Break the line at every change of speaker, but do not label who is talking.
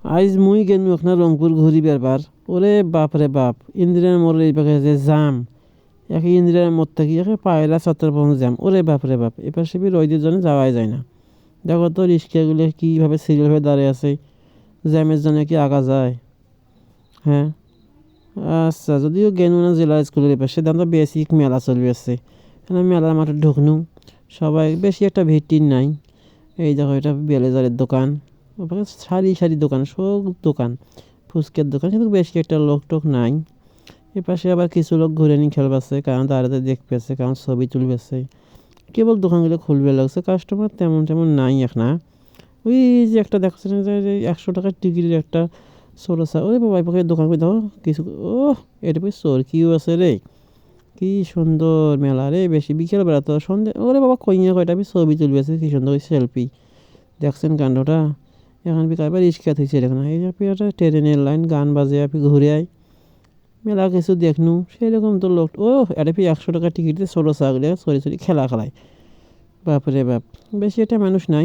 আইজ মুই গেনু এখন রংপুর ঘুরি বেড়বার। ওরে বাপ রে বাপ, ইন্দিরার মোড়ের এই পাশে যে জাম, একে ইন্দিরার মোড় থেকে একে পায়রা চত্বর পর্যন্ত জ্যাম। ওরে বাপ রে বাপ, এ পাশে রোদের জন্য যাওয়াই যায় না। দেখো তো রিক্সাগুলো কীভাবে সিরিয়াল হয়ে দাঁড়িয়ে আছে, জ্যামের জন্য কি আগা যায়? হ্যাঁ, আচ্ছা, যদিও গেনু না জেলা স্কুলের পাশে দাম তো বেসিক মেলা চলবে আছে। এখানে মেলার মাঠে ঢুকনু, সবাই বেশি একটা ভিড় টির নাই। এই দেখো, এটা বেলেজারের দোকান, ওখানে সারি সারি দোকান, সব দোকান, ফুচকের দোকান, কিন্তু বেশি একটা লোক টোক নাই। এ পাশে আবার কিছু লোক ঘুরে নিয়ে খেলবাছে, কারণ দাঁড়াতে দেখতেছে, কারণ ছবি তুলবেছে। কেবল দোকানগুলো খুলবে লাগছে, কাস্টমার তেমন তেমন নাই এখন। ওই যে একটা দেখছেন যে 100 টাকার টিকিটের একটা ছোটো ওরে বাবা, পাখি দোকান করে দাও কিছু। ও, এটা বেশ চোর কিউ আছে রে, কি সুন্দর মেলা রে। বেশি বিকেল বেলা তো সন্ধে, ওরে বাবা কইয়া কয়টা আমি ছবি তুলবেছে, কি সুন্দর ওই সেলফি। দেখছেন কাণ্ডটা? এখন বিকাল রিক্সা থইছে এখন, এই যে একটা ট্রেনের লাইন, গান বাজে আপনি ঘুরে আয়, মেলা কিছু দেখনু সেরকম তো লোক। ও, এটা 100 টাকার টিকিটে ছোটো ছাগলে সরি সরি খেলা খেলায়। বাপরে বাপ, বেশি একটা মানুষ নাই।